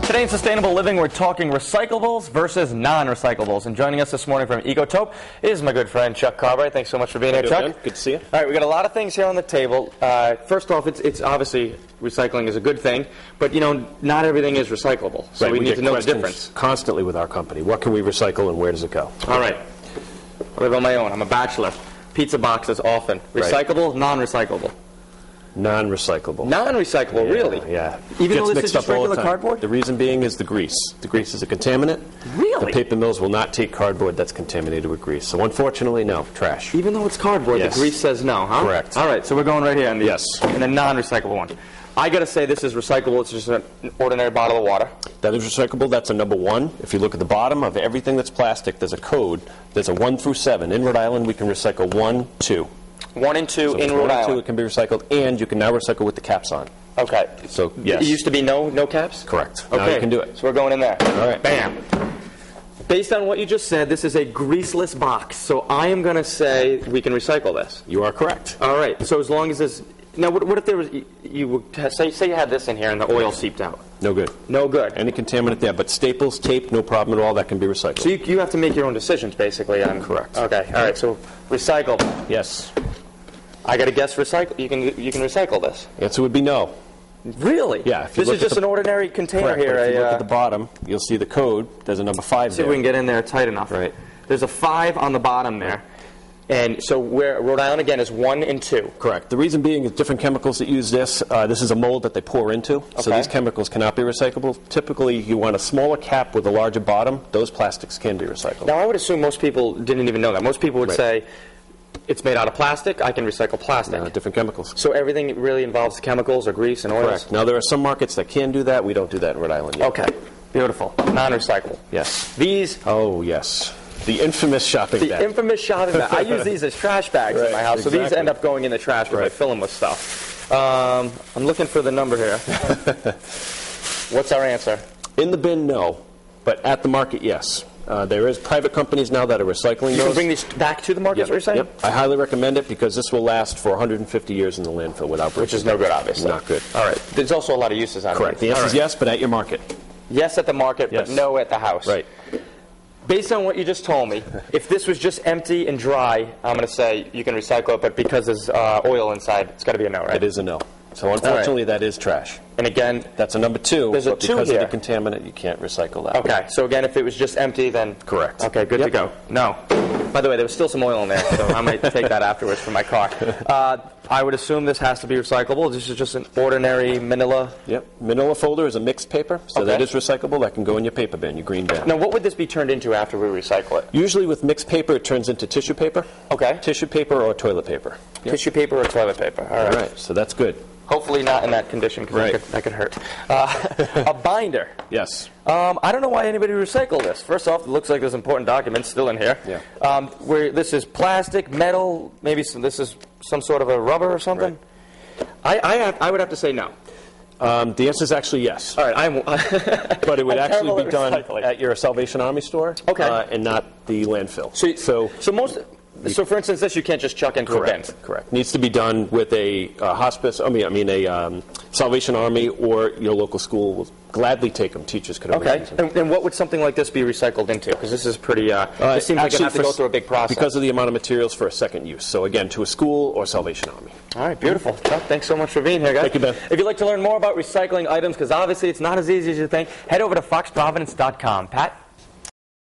Today in Sustainable Living, we're talking recyclables versus non-recyclables. And joining us this morning from Ecotope is my good friend Chuck Carberry. Thanks so much for being here, Chuck. Ben. Good to see you. All right, we got a lot of things here on the table. First off, it's obviously recycling is a good thing, but you know, not everything is recyclable. So we need to know the difference. Constantly with our company. What can we recycle and where does it go? All right. I live on my own. I'm a bachelor. Pizza boxes often. Recyclable, non-recyclable. Non-recyclable. Non-recyclable, really? Yeah. Even though this is just regular cardboard? The reason being is the grease. The grease is a contaminant. Really? The paper mills will not take cardboard that's contaminated with grease. So unfortunately, no. Trash. Even though it's cardboard, Yes. the grease says no, huh? Correct. All right, so we're going right here on the, Yes. in the non-recyclable one. I got to say this is recyclable. It's just an ordinary bottle of water. That is recyclable. That's a number 1. If you look at the bottom of everything that's plastic, there's a code. There's a 1 through 7. In Rhode Island, we can recycle 1, 2. 1 and 2 So in 1 Rhode and 2, Island. it can be recycled, and you can now recycle with the caps on. Okay. So, yes. It used to be no caps? Correct. Okay. Now you can do it. So we're going in there. All right. Bam. Based on what you just said, this is a greaseless box. So I am going to say we can recycle this. You are correct. All right. So as long as this... Now, what if there was... You would say you had this in here and the oil seeped out. No good. No good. Any contaminant there, but staples, tape, no problem at all. That can be recycled. So you have to make your own decisions, basically. Correct. Okay. All right. So recycle. Yes. I got to guess recycle. You can recycle this. Answer would be no. Really? Yeah. This is just an ordinary container Correct, here. but if you look at the bottom, you'll see the code. There's a number 5 See there. if we can get in there tight enough. Right. There's a 5 on the bottom there. And so where Rhode Island, again, is 1 and 2. Correct. The reason being is different chemicals that use this. This is a mold that they pour into, so Okay. these chemicals cannot be recyclable. Typically, you want a smaller cap with a larger bottom. Those plastics can be recycled. Now, I would assume most people didn't even know that. Most people would Right. say, it's made out of plastic, I can recycle plastic. Different chemicals. So everything really involves chemicals or grease and oils? Correct. Now, there are some markets that can do that. We don't do that in Rhode Island yet. Okay. Beautiful. Non-recyclable. Yes. These... Oh, yes. The infamous shopping bag. The infamous shopping bag. I use these as trash bags in my house, so these exactly. end up going in the trash because I fill them with stuff. I'm looking for the number here. What's our answer? In the bin, no. But at the market, yes. There is private companies now that are recycling You those. can bring these back to the market, is what you're saying? Yep. I highly recommend it because this will last for 150 years in the landfill without breaking. Which is no good, obviously. Not good. All right. There's also a lot of uses on it. Correct. The answer is yes, but at your market. Yes at the market, Yes. but no at the house. Right. Based on what you just told me, if this was just empty and dry, I'm going to say you can recycle it, but because there's oil inside, it's got to be a no, right? It is a no. So unfortunately, that is trash. And again, That's a number 2. There's a but 2 because here. of the contaminant, you can't recycle that. okay. So again, if it was just empty, then... Correct. Okay, good to Yep. go. No. By the way, there was still some oil in there, so I might take that afterwards for my car. I would assume this has to be recyclable. This is just an ordinary manila. Yep. Manila folder is a mixed paper, so Okay. that is recyclable. That can go in your paper bin, your green bin. Now, what would this be turned into after we recycle it? Usually with mixed paper, it turns into tissue paper. Okay. Tissue paper or toilet paper. Yep. Tissue paper or toilet paper. All All right. right. So that's good. Hopefully not in that condition, because Right. that could hurt. A binder. Yes. I don't know why anybody would recycle this. First off, it looks like there's important documents still in here. Yeah. Where this is plastic, metal, maybe this is some sort of a rubber or something. I would have to say no. The answer is actually yes. All right, But it would I'm terrible actually be at done recycling. at your Salvation Army store, Okay. and not the landfill. So for instance, this you can't just chuck into a bin. Correct. Needs to be done with a hospice. a Salvation Army or your local school will gladly take them. Teachers could. Okay. And what would something like this be recycled into? Because this is pretty. This seems like it has to go through a big process. Because of the amount of materials for a second use. So again, to a school or Salvation Army. All right, beautiful. Chuck, thanks so much for being here, guys. Thank you, Ben. If you'd like to learn more about recycling items, because obviously it's not as easy as you think, head over to foxprovidence.com. Pat?